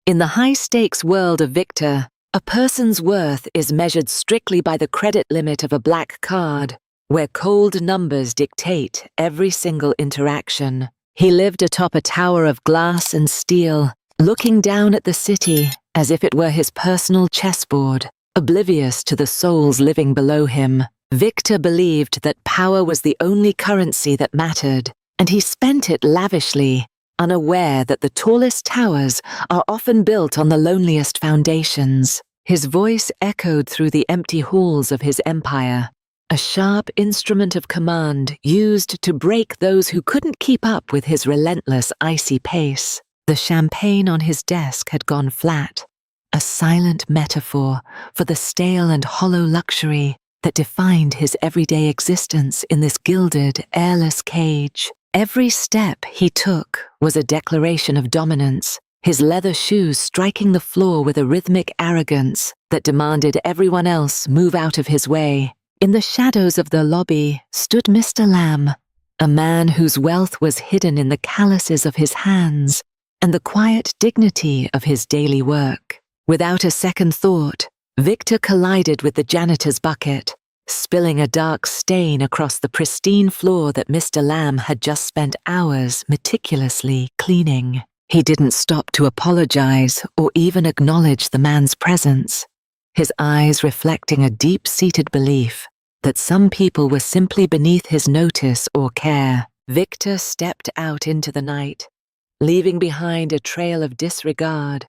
In the high-stakes world of Victor, a person's worth is measured strictly by the credit limit of a black card, where cold numbers dictate every single interaction. He lived atop a tower of glass and steel, looking down at the city as if it were his personal chessboard, oblivious to the souls living below him. Victor believed that power was the only currency that mattered, and he spent it lavishly, unaware that the tallest towers are often built on the loneliest foundations. His voice echoed through the empty halls of his empire, a sharp instrument of command used to break those who couldn't keep up with his relentless, icy pace. The champagne on his desk had gone flat, a silent metaphor for the stale and hollow luxury that defined his everyday existence in this gilded, airless cage. Every step he took was a declaration of dominance, his leather shoes striking the floor with a rhythmic arrogance that demanded everyone else move out of his way. In the shadows of the lobby stood Mr. Lamb, a man whose wealth was hidden in the calluses of his hands and the quiet dignity of his daily work. Without a second thought, Victor collided with the janitor's bucket, spilling a dark stain across the pristine floor that Mr. Lamb had just spent hours meticulously cleaning. He didn't stop to apologize or even acknowledge the man's presence, his eyes reflecting a deep-seated belief that some people were simply beneath his notice or care. Victor stepped out into the night, leaving behind a trail of disregard,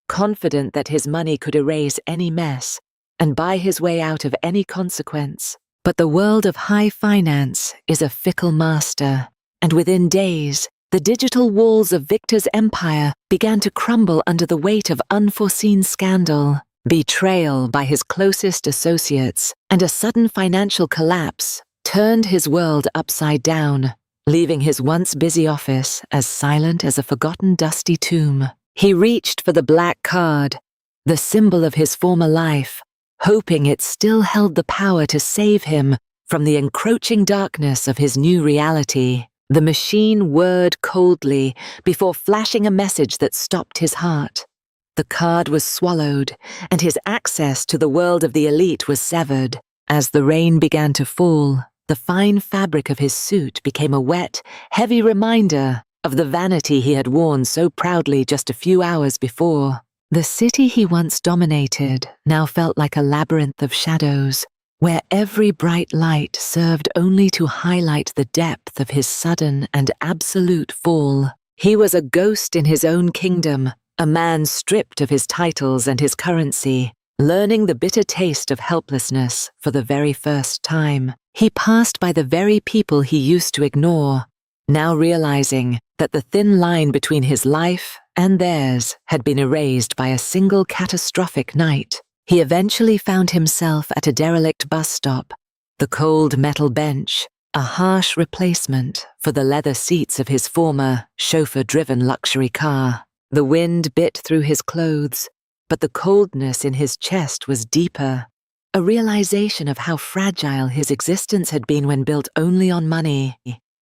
confident that his money could erase any mess and buy his way out of any consequence. But the world of high finance is a fickle master, and within days, the digital walls of Victor's empire began to crumble under the weight of unforeseen scandal, betrayal by his closest associates, and a sudden financial collapse turned his world upside down, leaving his once busy office as silent as a forgotten dusty tomb. He reached for the black card, the symbol of his former life, hoping it still held the power to save him from the encroaching darkness of his new reality. The machine whirred coldly before flashing a message that stopped his heart. The card was swallowed, and his access to the world of the elite was severed. As the rain began to fall, the fine fabric of his suit became a wet, heavy reminder of the vanity he had worn so proudly just a few hours before. The city he once dominated now felt like a labyrinth of shadows, where every bright light served only to highlight the depth of his sudden and absolute fall. He was a ghost in his own kingdom, a man stripped of his titles and his currency, learning the bitter taste of helplessness for the very first time. He passed by the very people he used to ignore, now realizing that the thin line between his life and theirs had been erased by a single catastrophic night. He eventually found himself at a derelict bus stop, the cold metal bench, a harsh replacement for the leather seats of his former, chauffeur-driven luxury car. The wind bit through his clothes, but the coldness in his chest was deeper, a realization of how fragile his existence had been when built only on money.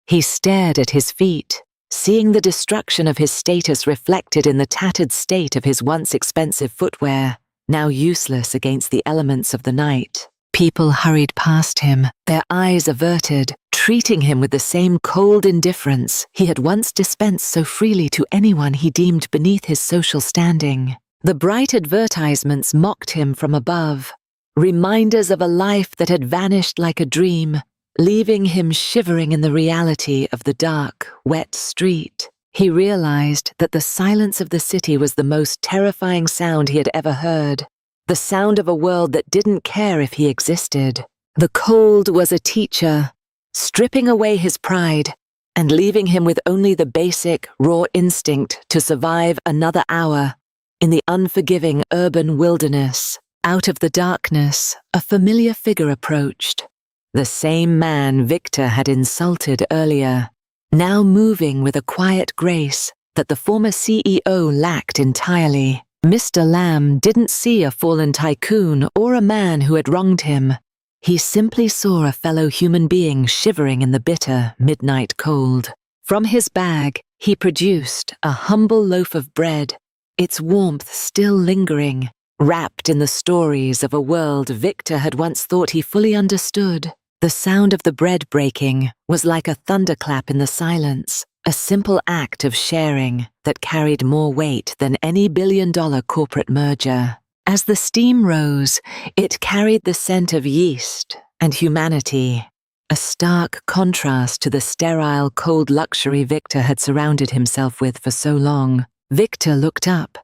He stared at his feet, seeing the destruction of his status reflected in the tattered state of his once expensive footwear, now useless against the elements of the night. People hurried past him, their eyes averted, treating him with the same cold indifference he had once dispensed so freely to anyone he deemed beneath his social standing. The bright advertisements mocked him from above, reminders of a life that had vanished like a dream, leaving him shivering in the reality of the dark, wet street. He realized that the silence of the city was the most terrifying sound he had ever heard, the sound of a world that didn't care if he existed. The cold was a teacher, stripping away his pride and leaving him with only the basic, raw instinct to survive another hour in the unforgiving urban wilderness. Out of the darkness, a familiar figure approached. The same man Victor had insulted earlier, now moving with a quiet grace that the former CEO lacked entirely. Mr. Lamb didn't see a fallen tycoon or a man who had wronged him. He simply saw a fellow human being shivering in the bitter midnight cold. From his bag, he produced a humble loaf of bread, its warmth still lingering, wrapped in the stories of a world Victor had once thought he fully understood. The sound of the bread breaking was like a thunderclap in the silence, a simple act of sharing that carried more weight than any billion-dollar corporate merger. As the steam rose, it carried the scent of yeast and humanity, a stark contrast to the sterile, cold luxury Victor had surrounded himself with for so long. Victor looked up,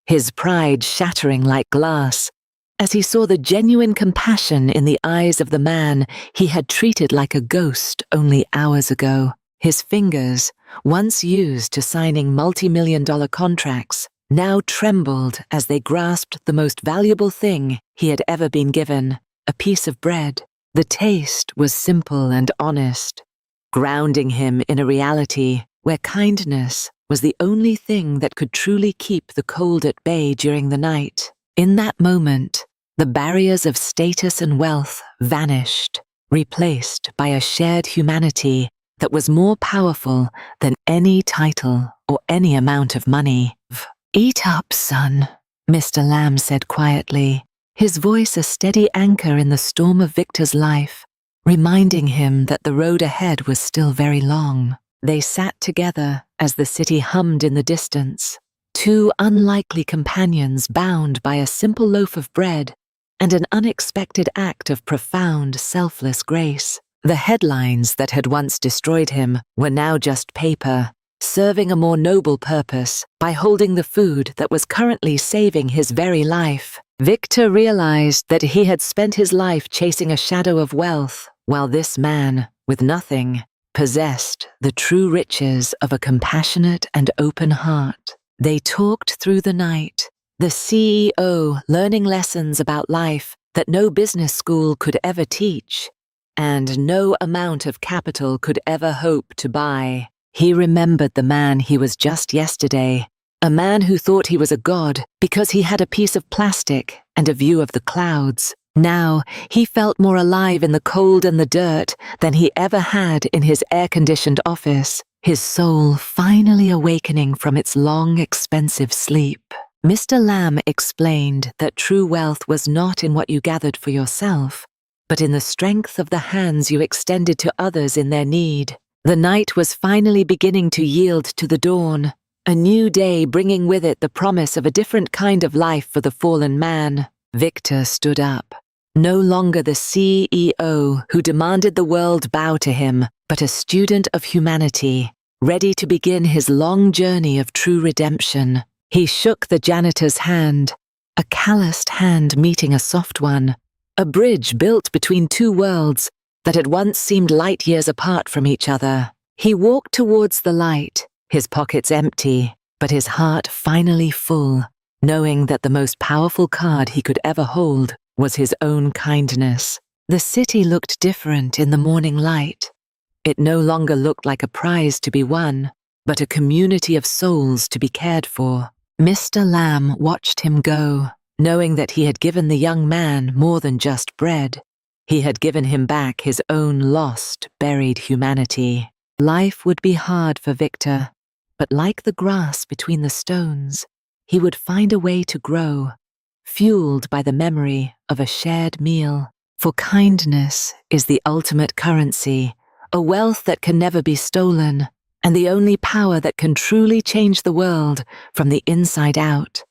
his pride shattering like glass, as he saw the genuine compassion in the eyes of the man he had treated like a ghost only hours ago. His fingers, once used to signing multi-million-dollar contracts, now trembled as they grasped the most valuable thing he had ever been given, a piece of bread. The taste was simple and honest, grounding him in a reality where kindness was the only thing that could truly keep the cold at bay during the night. In that moment, the barriers of status and wealth vanished, replaced by a shared humanity that was more powerful than any title or any amount of money. "Eat up, son," Mr. Lamb said quietly, his voice a steady anchor in the storm of Victor's life, reminding him that the road ahead was still very long. They sat together as the city hummed in the distance, two unlikely companions bound by a simple loaf of bread and an unexpected act of profound, selfless grace. The headlines that had once destroyed him were now just paper, serving a more noble purpose by holding the food that was currently saving his very life. Victor realized that he had spent his life chasing a shadow of wealth, while this man, with nothing, possessed the true riches of a compassionate and open heart. They talked through the night, the CEO learning lessons about life that no business school could ever teach, and no amount of capital could ever hope to buy. He remembered the man he was just yesterday, a man who thought he was a god because he had a piece of plastic and a view of the clouds. Now, he felt more alive in the cold and the dirt than he ever had in his air-conditioned office, his soul finally awakening from its long, expensive sleep. Mr. Lamb explained that true wealth was not in what you gathered for yourself, but in the strength of the hands you extended to others in their need. The night was finally beginning to yield to the dawn, a new day bringing with it the promise of a different kind of life for the fallen man. Victor stood up, no longer the CEO who demanded the world bow to him, but a student of humanity, ready to begin his long journey of true redemption. He shook the janitor's hand, a calloused hand meeting a soft one, a bridge built between two worlds that had once seemed light years apart from each other. He walked towards the light, his pockets empty, but his heart finally full, knowing that the most powerful card he could ever hold was his own kindness. The city looked different in the morning light. It no longer looked like a prize to be won, but a community of souls to be cared for. Mr. Lamb watched him go, knowing that he had given the young man more than just bread. He had given him back his own lost, buried humanity. Life would be hard for Victor, but like the grass between the stones, he would find a way to grow, fueled by the memory of a shared meal. For kindness is the ultimate currency, a wealth that can never be stolen, and the only power that can truly change the world from the inside out.